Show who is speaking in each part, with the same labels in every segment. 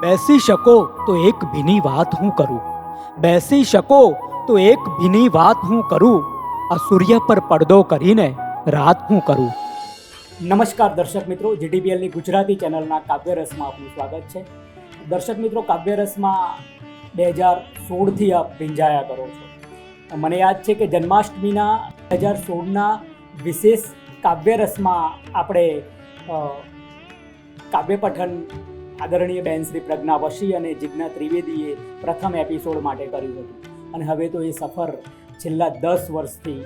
Speaker 1: બેસી શકો તો એક ભીની વાત હું કરું, બેસી શકો તો એક ભીની વાત હું કરું, આ સૂર્ય પર પડદો કરીને રાત હું કરું. નમસ્કાર દર્શક મિત્રો, જીટીપીએલની ગુજરાતી ચેનલના કાવ્યરસમાં આપનું સ્વાગત છે. દર્શક મિત્રો, કાવ્યરસમાં 2016થી આપ ભીંજાયા કરો છો. મને યાદ છે કે જન્માષ્ટમીના 2016ના વિશેષ કાવ્યરસમાં આપણે કાવ્ય પઠન આદરણીય બેન શ્રી પ્રજ્ઞા વશી અને જિજ્ઞા ત્રિવેદીએ પ્રથમ એપિસોડ માટે કર્યું હતું. અને હવે તો એ સફર છેલ્લા 10 વર્ષથી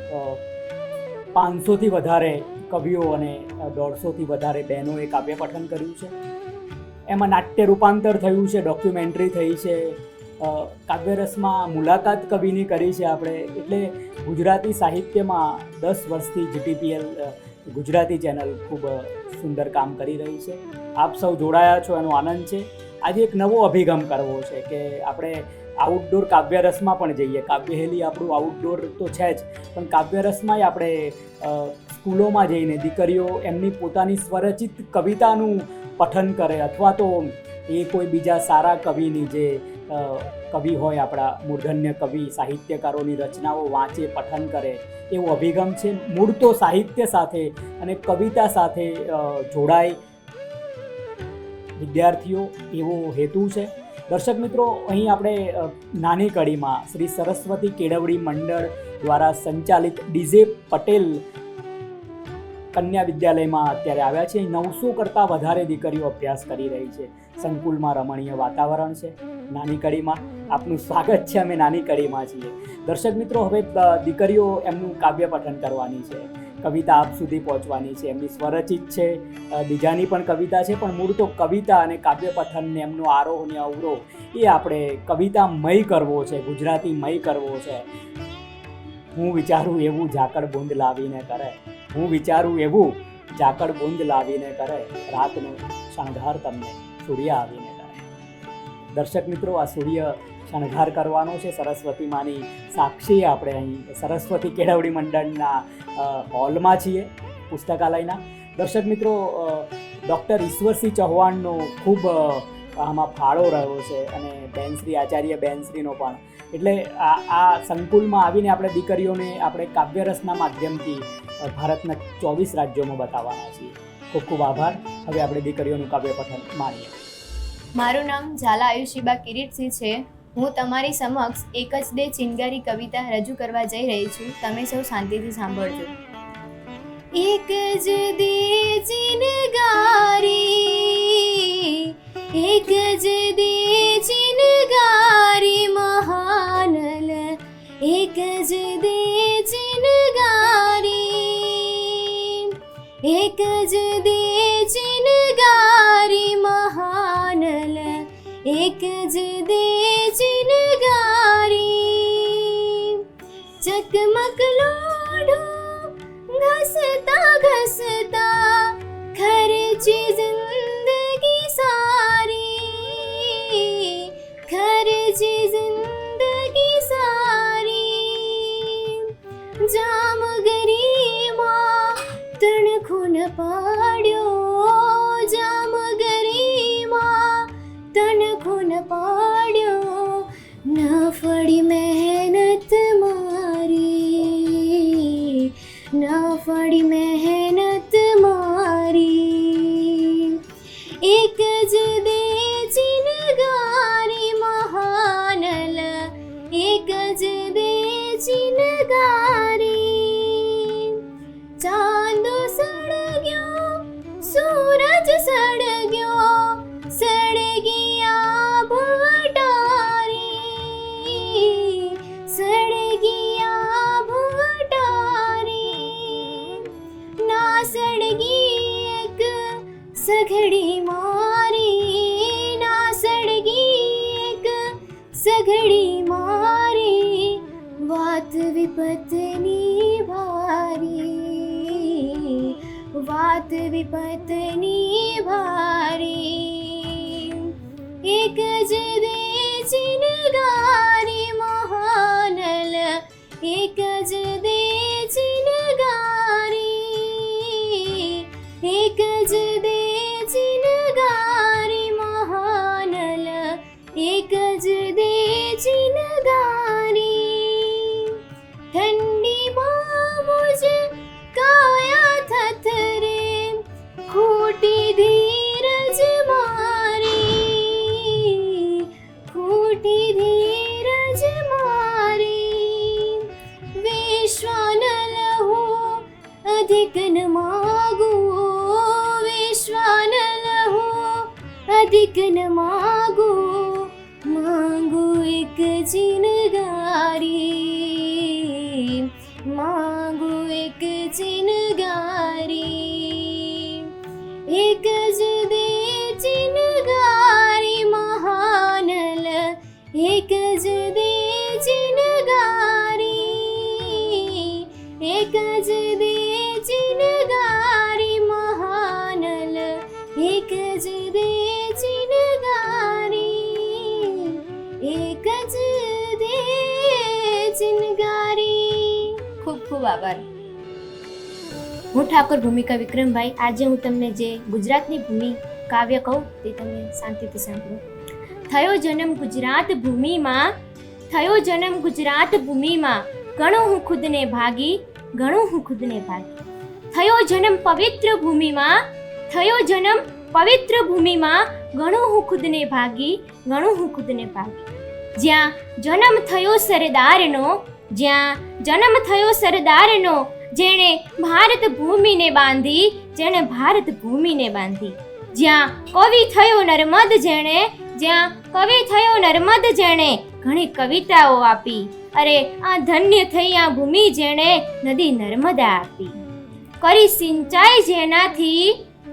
Speaker 1: 500થી વધારે કવિઓ અને 150થી વધારે બહેનોએ કાવ્ય પઠન કર્યું છે. એમાં નાટ્ય રૂપાંતર થયું છે, ડોક્યુમેન્ટરી થઈ છે, કાવ્યરસમાં મુલાકાત કવિની કરી છે આપણે. એટલે ગુજરાતી સાહિત્યમાં 10 વર્ષથી જીટીપીએલ ગુજરાતી ચેનલ ખૂબ સુંદર કામ કરી રહી છે. આપ સૌ જોડાયા છો એનો આનંદ છે. આજે એક નવો અભિગમ કરવો છે કે આપણે આઉટડોર કાવ્યરસમાં પણ જઈએ. કાવ્યહેલી આપણું આઉટડોર તો છે જ, પણ કાવ્યરસમાંય આપણે સ્કૂલોમાં જઈને દીકરીઓ એમની પોતાની સ્વરચિત કવિતાનું પઠન કરે, અથવા તો એ કોઈ બીજા સારા કવિની જે કવિ હોય, આપણા મૂર્ધન્ય કવિ સાહિત્યકારોની રચનાઓ વાંચે, પઠન કરે, એવો અભિગમ છે. મૂળ તો સાહિત્ય સાથે અને કવિતા સાથે જોડાય વિદ્યાર્થીઓ, એવો હેતુ છે. દર્શક મિત્રો, અહીં આપણે નાની કડીમાં શ્રી સરસ્વતી કેળવણી મંડળ દ્વારા સંચાલિત ડીજે પટેલ કન્યા વિદ્યાલયમાં અત્યારે આવ્યા છે. 900 કરતાં વધારે દીકરીઓ અભ્યાસ કરી રહી છે. સંકુલમાં રમણીય વાતાવરણ છે. નાની કડીમાં આપનું સ્વાગત છે. અમે નાની કડીમાં છીએ. દર્શક મિત્રો, હવે દીકરીઓ એમનું કાવ્ય પઠન કરવાની છે, કવિતા આપ સુધી પહોંચવાની છે. એમની સ્વરચિત છે, બીજાની પણ કવિતા છે, પણ મૂળ તો કવિતા અને કાવ્ય પઠનને એમનો આરોહ અને અવરોહ એ આપણે કવિતામય કરવો છે, ગુજરાતીમય કરવો છે. હું વિચારું એવું ઝાકળ બુંદ લાવીને કરે, હું વિચારું એવું ઝાકળ બુંદ લાવીને કરે, રાતનો શણગાર તમને સૂર્ય આવીને કરે. દર્શક મિત્રો, આ સૂર્ય શણગાર કરવાનો છે. સરસ્વતી માની સાક્ષી આપણે અહીં સરસ્વતી કેળવણી મંડળના હોલમાં છીએ, પુસ્તકાલયના. દર્શક મિત્રો, ડૉક્ટર ઈશ્વરસિંહ ચૌહાણનો ખૂબ આમાં ફાળો રહ્યો છે, અને બેનશ્રી આચાર્ય બેનશ્રીનો પણ. એટલે આ સંકુલમાં આવીને આપણે દીકરીઓને આપણે કાવ્યરસના માધ્યમથી ભારતના 24 રાજ્યોમાં બતાવવાના છીએ. ખૂબ ખૂબ આભાર. હવે આપણે દીકરીઓનું કાવ્ય પઠન માણીએ.
Speaker 2: મારું નામ ઝાલા આયુષીબા કિરીટસિંહ છે. હું તમારી સમક્ષ એક જ દે ચિનગારી કવિતા રજૂ કરવા જઈ રહી છું. તમે સૌ શાંતિથી સાંભળજો. એક જ દે ચિનગારી, એક જ દે ચિનગારી મહાનલ, એક જ દે ચિનગારી, એક જ દે ચિનગારી મહાનલ, એક જ દે ચિનગારી. ચકમક લોઢો ઘસતા ઘસતા ખર્ચી જિંદગી સારી, ખર્ચી જિંદગી સારી. જામગરીમાં તણખુન પાડ્યો, જામગરીમાં તણખુન પાડ્યો, ન ફળી મહેનત મારી, ન ફળી મહેનત મારી. એક જ દે ચિનગારી મહાનલ, એક જ દે ચિનગારી. ચાંદો સળગ્યો, સૂરજ સળગ્યો, સળગિયા ભટારી, સળગિયા ભટારી. ના સળગી એક સઘડી મારી, ના સળગી એક સઘડી મારી. વાત વિપતની ભારી, વાત વિપતની ભારી. એક જ દે ચિનગારી મહાનલ, એક જ દે ચિનગારી, એક જ દે ચિનગારી મહાનલ, એક જ દે ચિનગારી, ઠંડીમાં મુજ કાયા થથરે, ખોટી ધીરજ મારી, ખોટી ધીરજ મારી, વિશ્વાનલ હો અધિક ન માગો, વિશ્વાનલ હો અધિક ન માગો, માંગુ એક ચિનગારી, માંગુ એક ચિનગારી, એક જ દે ચિનગારી મહાનલ, એક જ દે ચિનગારી, એક જ દે ચિનગારી મહાનલ, એક જ દે ચિનગારી, એક જ દે ચિનગારી. ખૂબ ખૂબ આભાર. હું ઠાકોર ભૂમિકા વિક્રમભાઈ. આજે હું તમને જે ગુજરાતની ભૂમિ કાવ્ય કહું તે તમે શાંતિથી સાંભળો. થયો જન્મ ગુજરાત ભૂમિમાં, થયો જન્મ ગુજરાત ભૂમિમાં, ગણું હું ખુદને ભાગી, ગણું હું ખુદને ભાગી. થયો જન્મ પવિત્ર ભૂમિમાં, થયો જન્મ પવિત્ર ભૂમિમાં, ગણું હું ખુદને ભાગી, ગણું હું ખુદને ભાગી. જ્યાં જન્મ થયો સરદારનો, જ્યાં જન્મ થયો સરદારનો, જેણે ભારત ભૂમિને બાંધી, જેણે ભારત ભૂમિને બાંધી. જ્યાં કવિ થયો નર્મદ જેણે, જ્યાં કવિ થયો નર્મદ જેણે, ઘણી કવિતાઓ આપી. અરે આ ધન્ય થઈ આ ભૂમિ જેણે નદી નર્મદા આપી. કરી સિંચાઈ જેનાથી,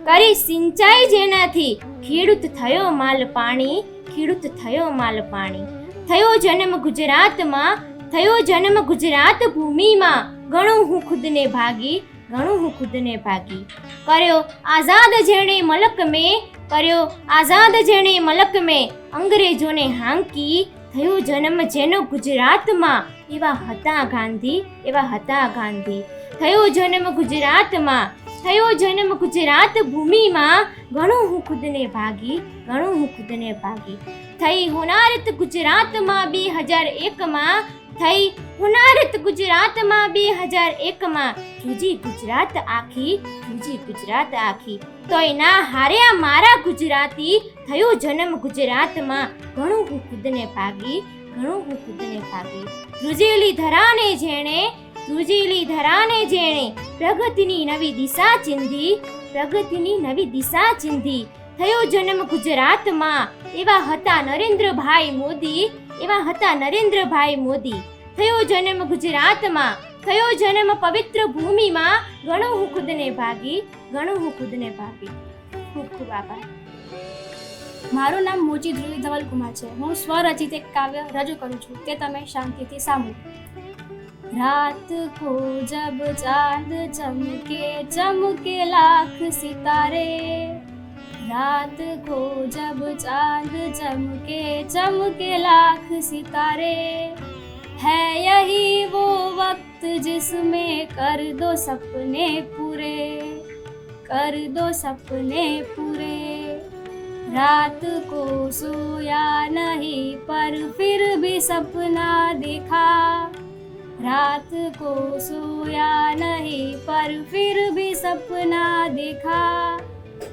Speaker 2: કરી સિંચાઈ જેનાથી, ખેડૂત થયો માલ પાણી, ખેડૂત થયો માલ પાણી. થયો જન્મ ગુજરાતમાં, થયો જન્મ ગુજરાત ભૂમિમાં, ગણું હું ખુદને ભાગી, ગણું હું ખુદને ભાગી. કર્યો આઝાદ જેણે મલક મેં, કર્યો આઝાદ જેણે મલક મેં, અંગ્રેજોને હાંકી. થયો જન્મ જેનો ગુજરાતમાં, એવા હતા ગાંધી, એવા હતા ગાંધી. થયો જન્મ ગુજરાતમાં, થયો જન્મ ગુજરાત ભૂમિમાં, ગણું હું ખુદને ભાગી, ગણું હું ખુદને ભાગી. થઈ હોનારત ગુજરાતમાં 2001માં, થઈ હોનારત ગુજરાતમાં 2001માં, ધ્રુજી ગુજરાત આખી, ધ્રુજી ગુજરાત આખી. તોય ના હાર્યા મારા ગુજરાતી, થયો જન્મ ગુજરાતમાં, ઘણું હું ખુદને ભાગી, ઘણું હું ખુદને ભાગી. ધ્રુજેલી ધરાને જેણે, ધ્રુજેલી ધરાને જેણે, પ્રગતિની નવી દિશા ચિંધી, પ્રગતિની નવી દિશા ચિંધી. થયો જન્મ ગુજરાતમાં, એવા હતા નરેન્દ્રભાઈ મોદી, એવા હતા નરેન્દ્રભાઈ મોદી. થયો જન્મ ગુજરાતમાં, થયો જન્મ પવિત્ર ભૂમિમાં, ઘણું હું ખુદને ભાગી, ઘણું હું ખુદને ભાગી. ખૂબ ખૂબ આભાર.
Speaker 3: મારું નામ મોચી ધ્રુવી ધવલકુમાર છે. હું સ્વરચિત એક કાવ્ય રજૂ કરું છું, તે તમે શાંતિથી સાંભળો. रात को जब चांद चमके चमके लाख सितारे, रात को जब चांद चमके चमके लाख सितारे, है यही वो वक्त जिसमें कर दो सपने पूरे, कर दो सपने पूरे. रात को सोया नहीं पर फिर भी सपना देखा, रात को सोया नहीं पर फिर भी सपना देखा.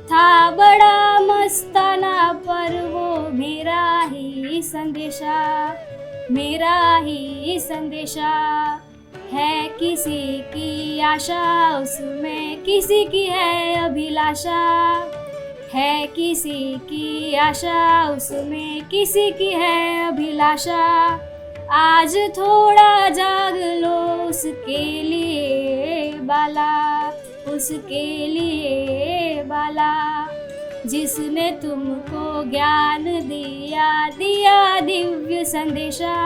Speaker 3: था बड़ा मस्ताना पर वो मेरा ही संदेशा, मेरा ही संदेशा. है किसी की आशा उसमें किसी की है अभिलाषा, है किसी की आशा उसमें किसी की है अभिलाषा. आज थोड़ा जाग लो उसके लिए बाला, उसके लिए बाला. जिसने तुमको ज्ञान दिया, दिया दिव्य संदेशा,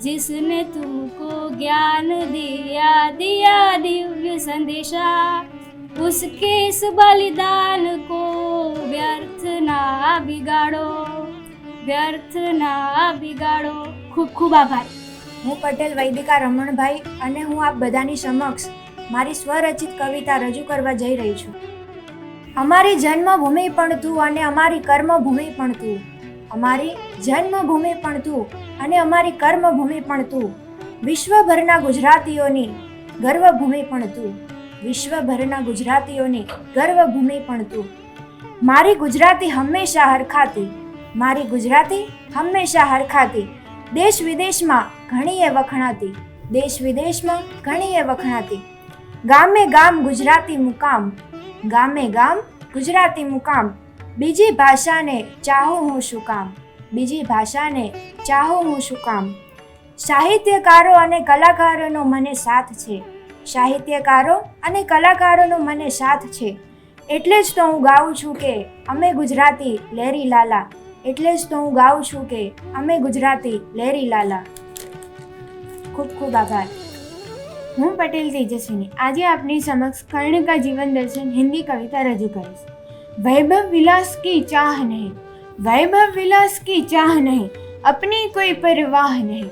Speaker 3: जिसने तुमको ज्ञान दिया, दिया दिव्य संदेशा. उसके इस बलिदान को व्यर्थ ना बिगाड़ो, व्यर्थ ना बिगाड़ो.
Speaker 4: ખૂબ ખૂબ આભાર. હું પટેલ વૈદિકા રમણભાઈ અને હું આપ બધાની સમક્ષ મારી સ્વરચિત કવિતા રજૂ કરવા જઈ રહી છું. અમારી જન્મભૂમિ પણ તું અને અમારી કર્મભૂમિ પણ તું, અમારી જન્મભૂમિ પણ તું અને અમારી કર્મભૂમિ પણ તું, વિશ્વભરના ગુજરાતીઓની ગર્વભૂમિ પણ તું, વિશ્વભરના ગુજરાતીઓની ગર્વભૂમિ પણ તું. મારી ગુજરાતી હંમેશા હરખાતી, મારી ગુજરાતી હંમેશા હરખાતી, દેશ વિદેશમાં ઘણીએ વખણાતી, દેશ વિદેશમાં ઘણીએ વખણાતી. ગામે ગામ ગુજરાતી મુકામ, ગામે ગામ ગુજરાતી મુકામ, બીજી ભાષાને ચાહું હું શું કામ, બીજી ભાષાને ચાહું હું શું કામ. સાહિત્યકારો અને કલાકારોનો મને સાથ છે, સાહિત્યકારો અને કલાકારોનો મને સાથ છે, એટલે જ તો હું ગાઉં છું કે અમે ગુજરાતી લેરી લાલા, એટલે જ તો હું ગાઉં છું કે અમે ગુજરાતી લેરી લાલા. ખૂબ ખૂબ આભાર. હું પટેલ તેજસ્વીની આજે આપની સમક્ષ કર્ણ કા જીવન દર્શન હિન્દી કવિતા રજૂ કરીશ. वैभव विलास की चाह नहीं, वैभव विलास की चाह नहीं, अपनी कोई परवाह नहीं,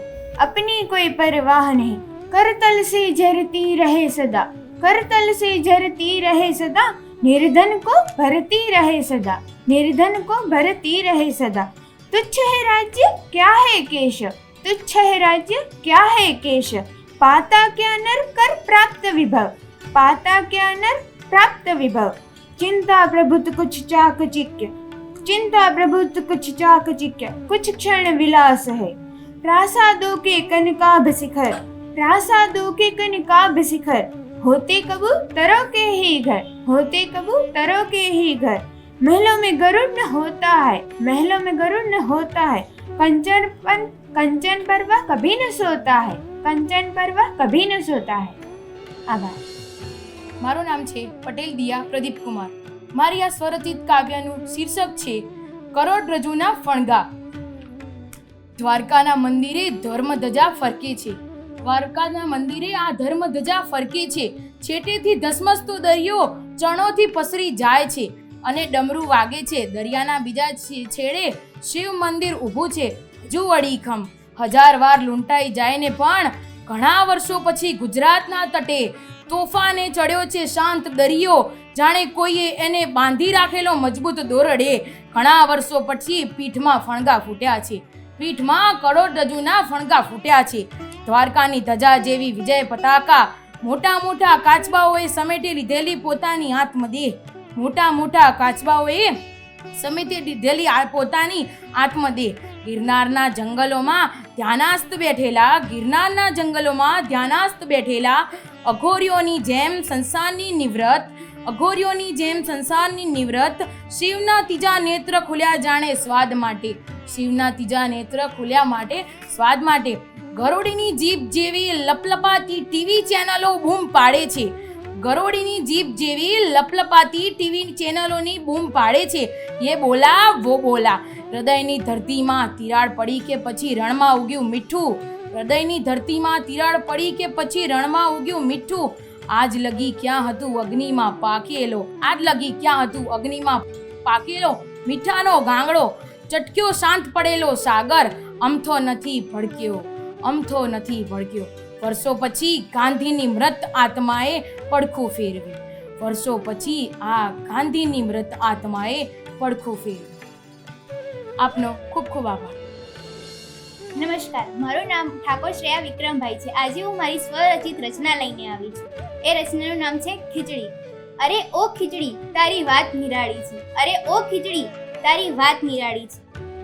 Speaker 4: अपनी कोई परवाह नहीं, करतल से झरती रहे सदा, करतल से झरती रहे सदा, निर्धन को भरती रहे सदा, निर्धन को भरती रहे सदा. तुच्छ है राज्य क्या है केश, तुच्छ है राज्य क्या है केश, पाता क्या नर कर प्राप्त विभव, पाता क्या नर प्राप्त विभव. चिंता प्रभुत कुछ चाकचिक्य, चिंता प्रभुत कुछ चाकचिक्य, कुछ क्षण विलास है, प्रासादों के कनकाभ शिखर, प्रासादों के कनकाभ शिखर, होते कबूतरों के ही घर, होते कबूतरों के ही घर. महलों में गरुड़ न होता है, महलों में गरुड़ न होता है, कंचन पर वह कभी न सोता है, कंचन पर वह कभी न सोता है. आभार.
Speaker 5: મારું નામ છે પટેલ દિયા પ્રદીપ કુમાર. મારી આ સ્વરચિત કાવ્યનું શીર્ષક છે કરોડરજ્જુના ફણગા. દ્વારકાના મંદિરે ધર્મધજા ફરકે છે, દ્વારકાના મંદિરે આ ધર્મધજા ફરકે છે, છેટેથી ધસમસતો દરિયો ચણોથી પસરી જાય છે અને ડમરું વાગે છે. દરિયાના બીજા છેડે શિવ મંદિર ઊભું છે, હજુ અડીખમ 1000 વાર લૂંટાઈ જાય ને પણ ઘણા વર્ષો પછી ગુજરાતના તટે તોફાને ચડ્યો છે શાંત દરિયો, જાણે કોઈએ એને બાંધી રાખેલો મજબૂત દોરડે. ઘણા વર્ષો પછી પીઠમાં ફણગા ફૂટ્યા છે, પીઠમાં કરોડરજ્જુના ફણગા ફૂટ્યા છે. દ્વારકાની ધજા જેવી વિજય પતાકા મોટા મોટા કાચબાઓએ સમેટી લીધેલી પોતાની આત્મદેહ, મોટા મોટા કાચબાઓએ સમેટી લીધેલી પોતાની આત્મદેહ. ગિરનારના જંગલોમાં ધ્યાનાસ્ત બેઠેલા, ગિરનારના જંગલોમાં ધ્યાનાસ્ત બેઠેલા અઘોરીઓની જેમ સંસારની નિવૃત્ત, અઘોરીઓની જેમ સંસારની નિવૃત્ત, શિવના ત્રીજા નેત્ર ખુલ્યા જાણે સ્વાદ માટે, શિવના ત્રીજા નેત્ર ખુલ્યા માટે સ્વાદ માટે. ગરોડીની જીભ જેવી લપલપાતી ટીવી ચેનલો બૂમ પાડે છે, ગરોડીની જીભ જેવી લપલપાતી ટીવી ચેનલોની બૂમ પાડે છે. ये बोला वो बोला, હૃદયની ધરતીમાં તિરાડ પડી કે પછી રણમાં ઉગ્યું મીઠું, હૃદયની ધરતીમાં તિરાડ પડી કે પછી રણમાં ઉગ્યું મીઠું. આજ લગી ક્યાં હતું અગ્નિમાં પાકેલો, આજ લગી ક્યાં હતું અગ્નિમાં પાકેલો મીઠાનો ગાંગડો, ચટક્યો શાંત પડેલો સાગર, અમથો નથી ભડક્યો, અમથો નથી ભડક્યો. વર્ષો પછી ગાંધીની મૃત આત્માએ પડખું ફેરવ્યું, વર્ષો પછી આ ગાંધીની મૃત આત્માએ પડખું ફેરવ્યું. આપનો ખૂબ ખૂબ આભાર.
Speaker 2: નમસ્કાર, મારું નામ ઠાકોર શ્રેયા વિક્રમભાઈ છે. આજે હું મારી સ્વરચિત રચના લઈને આવી છું. એ રચનાનું નામ છે ખીચડી. અરે ઓ ખીચડી તારી વાત નિરાળી છે, અરે ઓ ખીચડી તારી વાત નિરાળી છે.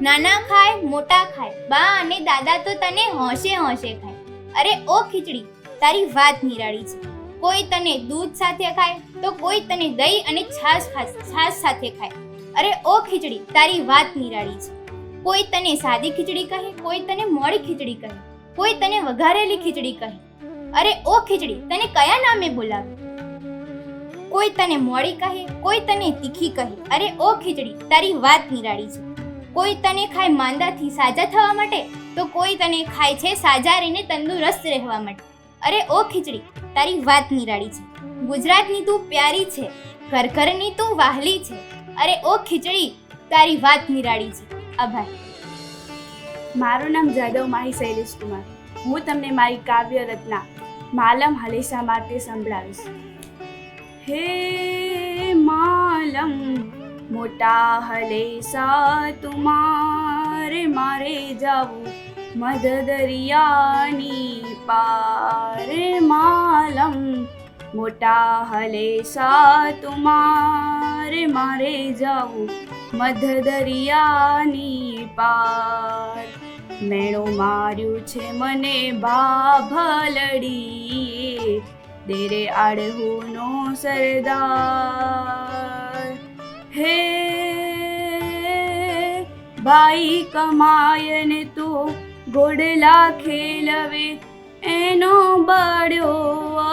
Speaker 2: નાના ખાય મોટા ખાય, બા અને દાદા તો તને હોંશે હોંશે ખાય. અરે ઓ ખીચડી તારી વાત નિરાળી છે. કોઈ તને દૂધ સાથે ખાય તો કોઈ તને દહીં અને છાશ સાથે ખાય. અરે ઓ ખીચડી તારી વાત નિરાળી છે. કોઈ તને સાદી ખીચડી કહે, કોઈ તને મોડી ખીચડી કહે, કોઈ તને વઘારેલી ખીચડી કહે. અરે ઓ ખીચડી તને કયા નામે બોલાવે? કોઈ તને મોડી કહે, કોઈ તને તીખી કહે. અરે ઓ ખીચડી તારી વાત નિરાળી છે. કોઈ તને ખાય માંદાથી સાજા થવા માટે, તો કોઈ તને ખાય છે સાજા રહીને તંદુરસ્ત રહેવા માટે. અરે ઓ ખીચડી તારી વાત નિરાળી છે. ગુજરાતની તું પ્યારી છે, ઘર ઘરની તું વાહલી છે. અરે ઓ ખીચડી તારી વાત નિરાળી છે. આભાર.
Speaker 6: મારું નામ જાદવ માહી શૈલેષ કુમાર. હું તમને મારી કાવ્ય રચના માલમ હલેસા માટે સંભળાવીશ. હે માલમ મોટા હલેસા તુમારા, જાવું મધ દરિયાની પાર માલમ મોટા હલેસા તુમારે મારે જાવું મધ દરિયાની પાર મેણું માર્યું છે મને બાભલડીએ દેરે આડહુનો સરદાર હે ભાઈ કમાય ને તો ગોડલા ખેલવે એનો બળ્યો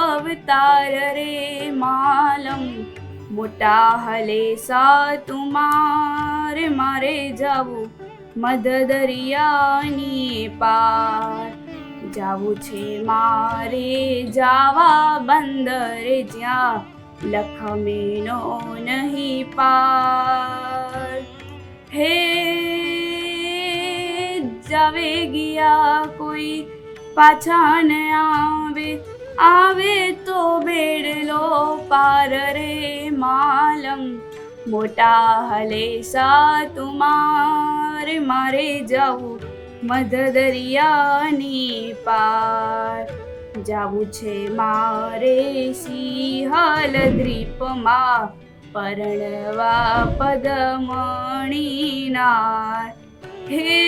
Speaker 6: અવતાર રે માલમ મોટા હલેસા તુમારે મારે જાવું મધ દરિયાની પાર જાવું છે મારે જાવા બંદરે જ્યાં લખમેનો નહીં પાર હે જાવે ગયા કોઈ પાછા ન આવે તો બેડલો પાર રે માલમ મોટા હલેસા તુમારે મારે જાવું મધ દરિયાની પાર જાવું છે મારે સિંહલ દ્વીપમાં પરણવા પદમણીનાર હે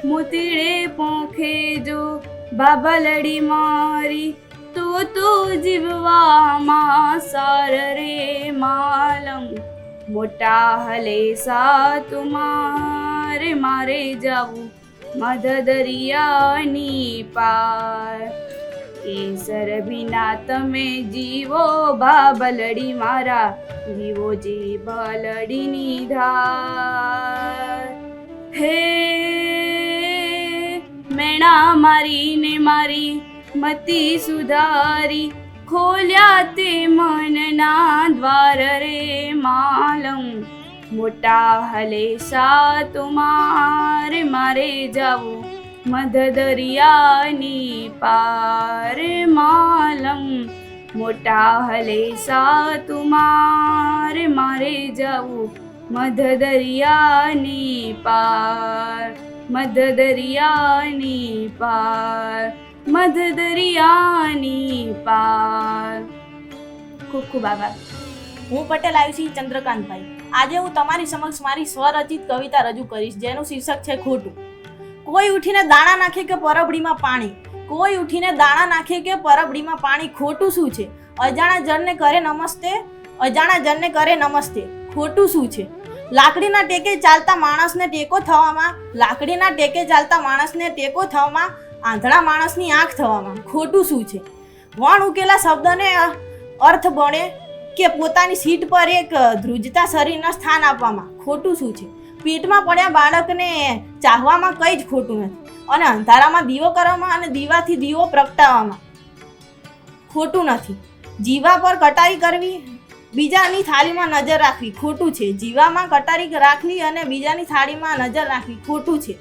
Speaker 6: મોતીડે પોખે જો બાબલડી મારી તો જીવવામાં સાર રે માલમ મોટા હલેસા તુમારે મારે જાવું મધ દરિયાની પાર કેસર વિના તમે જીવો બાબલડી મારા જીવો જી બલડીની ધાર હે મેણા મારીને મારી મતી સુધારી ખોલ્યા તે મનના દ્વાર રે માલમ મોટા હલેસા તુમારે મારે જાવું મધ દરિયાની પાર માલમ મોટા હલેસા તુમારે મારે જાવું મધ દરિયાની પાર મધ દરિયાની પાર મધ દરિયાની પાર.
Speaker 7: ખૂબ ખૂબ આભાર. હું પટેલ આયુષી ચંદ્રકાંતભાઈ. આજે હું તમારી સમક્ષ મારી સ્વરચિત કવિતા રજૂ કરીશ જેનું શીર્ષક છે ખોટું. કોઈ ઉઠીને દાણા નાખે કે પરબડીમાં પાણી, કોઈ ઉઠીને દાણા નાખે કે પરબડીમાં પાણી, ખોટું શું છે? અજાણા જણને કરે નમસ્તે, અજાણા જણને કરે નમસ્તે, ખોટું શું છે? લાકડીના ટેકે ચાલતા માણસને ટેકો થવામાં, લાકડીના ટેકે ચાલતા માણસને ટેકો થવામાં, આંધળા માણસની આંખ થવામાં, ખોટું શું છે? વણ ઉકેલા શબ્દને અર્થ બને કે પોતાની સીટ પર એક ધ્રુજતા શરીરને સ્થાન આપવામાં, ખોટું શું છે? પેટમાં પડ્યા બાળકને ચાહવામાં કંઈ જ ખોટું નથી અને અંધારામાં દીવો કરવામાં અને દીવાથી દીવો પ્રગટાવવામાં ખોટું નથી. જીવા પર કટારી કરવી, બીજાની થાળીમાં નજર રાખવી, ખોટું છે. જીવામાં કટારી રાખવી અને બીજાની થાળીમાં નજર રાખવી, ખોટું છે.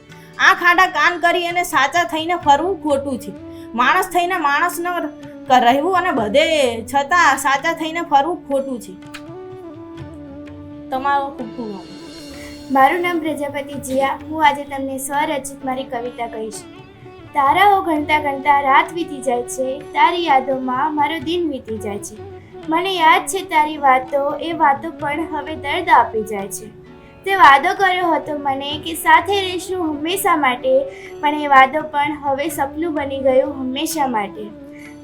Speaker 7: આંખ આડા કાન કરી અને સાચા થઈને ફરવું, ખોટું છે. માણસ થઈને માણસ ન રહેવું અને બધે છતાં સાચા થઈને ફરવું, ખોટું છે. તમારો ખૂબ ખૂબ આભાર.
Speaker 3: મારું નામ પ્રજાપતિ જીયા. હું આજે તમને સ્વરચિત મારી કવિતા કહીશ. તારાઓ ગણતા ગણતા રાત વીતી જાય છે, તારી યાદોમાં મારો દિન વીતી જાય છે. મને યાદ છે તારી વાતો, એ વાતો પણ હવે દર્દ આપી જાય છે. તે વાદો કર્યો હતો મને કે સાથે રહીશું હંમેશા માટે, પણ એ વાદો પણ હવે સપનું બની ગયું હંમેશા માટે.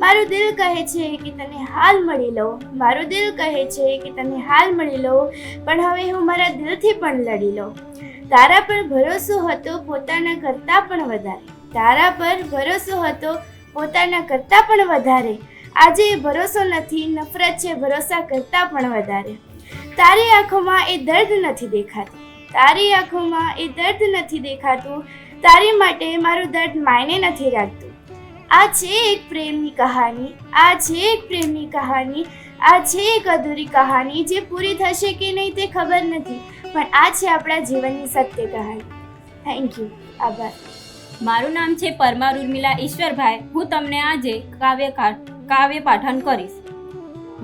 Speaker 3: મારું દિલ કહે છે કે તને હાલ મળી લઉં, મારું દિલ કહે છે કે તને હાલ મળી લઉં, પણ હવે હું મારા દિલથી પણ લડી લઉં. તારા પર ભરોસો હતો પોતાના કરતાં પણ વધારે, તારા પર ભરોસો હતો પોતાના કરતાં પણ વધારે. આજે એ ભરોસો નથી, નફરત છે ભરોસા કરતાં પણ વધારે. તારી આંખોમાં એ દર્દ નથી દેખાતું, તારી આંખોમાં એ દર્દ નથી દેખાતું, તારી માટે મારું દર્દ માયને નથી રાખતું. આ છે એક પ્રેમની કહાની, આ છે એક પ્રેમની કહાની, આ છે એક અધૂરી કહાની જે પૂરી થશે કે નહીં તે ખબર નથી, પણ આ છે આપણા જીવનની સત્ય કહાની. Thank you. આભાર.
Speaker 8: મારું નામ છે પરમાર ઉર્મિલા ઈશ્વરભાઈ. હું તમને આજે કાવ્ય પાઠન કરીશ.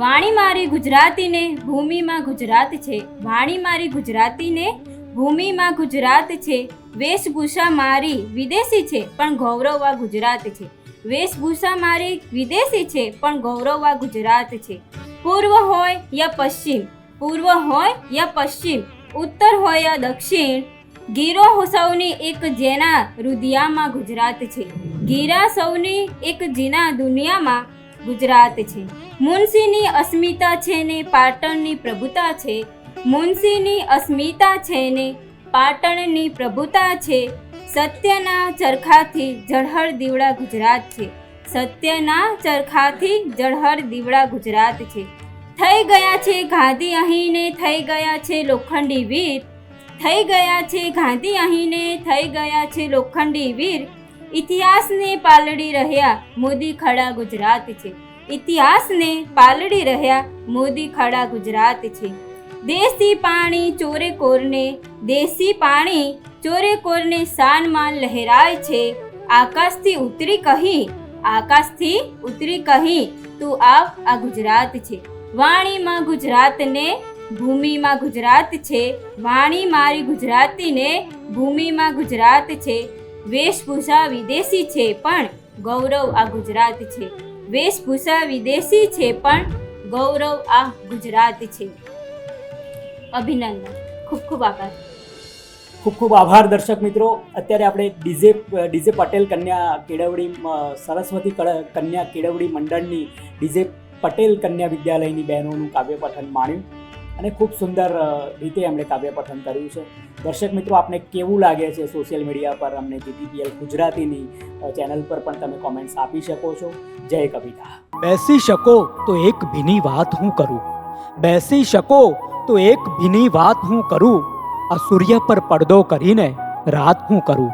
Speaker 8: વાણી મારી ગુજરાતીને ભૂમિમાં ગુજરાત છે, વાણી મારી ગુજરાતીને ભૂમિમાં ગુજરાત છે, વેશભૂષા મારી વિદેશી છે પણ ગૌરવ આ ગુજરાત છે. વેશભૂષા મારી વિદેશી છે પણ ગૌરવ આ ગુજરાત છે. પૂર્વ હોય યા પશ્ચિમ, પૂર્વ હોય યા પશ્ચિમ, ઉત્તર હોય યા દક્ષિણ, ગીરો સૌની એક જેના રુધિયામાં ગુજરાત છે. ગીરા સૌની એક જેના દુનિયામાં ગુજરાત છે. મુનશીની અસ્મિતા છે ને પાટણની પ્રભુતા છે. મુનશીની અસ્મિતા છે ને પાટણની પ્રભુતા છે. સત્યના ચરખાથી ઝળહળ દીવડા ગુજરાત છે. સત્યના ચરખાથી ઝળહળ દીવડા ગુજરાત છે. થઈ ગયા છે ગાંધી અહીં ને થઈ ગયા છે લોખંડી વીર. થઈ ગયા છે ગાંધી અહીં ને થઈ ગયા છે લોખંડી વીર. ઇતિહાસને પાલડી રહ્યા મોદી ખડા ગુજરાત છે. ઇતિહાસને પાલડી રહ્યા મોદી ખડા ગુજરાત છે. દેશી પાણી ચોરે કોરને, દેશી પાણી ચોરે કોરને શાનમાં લહેરાય છે. આકાશથી ઉતરી કહી, આકાશથી ઉતરી કહી તું આવ આ ગુજરાત છે. વાણીમાં ગુજરાતને ભૂમિમાં ગુજરાત છે. વાણી મારી ગુજરાતીને ભૂમિમાં ગુજરાત છે. વેશભૂષા વિદેશી છે પણ ગૌરવ આ ગુજરાત છે. વેશભૂષા વિદેશી છે પણ ગૌરવ આ ગુજરાત છે. અભિનંદન. ખૂબ ખૂબ આભાર.
Speaker 1: ખૂબ ખૂબ આભાર દર્શક મિત્રો. અત્યારે આપણે ડીજે પટેલ કન્યા કેળવણી સરસ્વતી કન્યા કેળવણી મંડળની ડીજે પટેલ કન્યા વિદ્યાલયની બહેનોનું કાવ્ય પઠન માણ્યું અને ખૂબ સુંદર રીતે એમણે કાવ્ય પઠન કર્યું છે. દર્શક મિત્રો, આપને કેવું લાગે છે સોશિયલ મીડિયા પર અમને જીટીપીએલ ગુજરાતીની ચેનલ પર પણ તમે કોમેન્ટ્સ આપી શકો છો. જય કવિતા.
Speaker 9: બેસી શકો તો એક ભીની વાત હું કરું, બેસી શકો તો એક ભીની વાત હું કરું, આ સૂર્ય પર પડદો કરીને રાત હું કરું.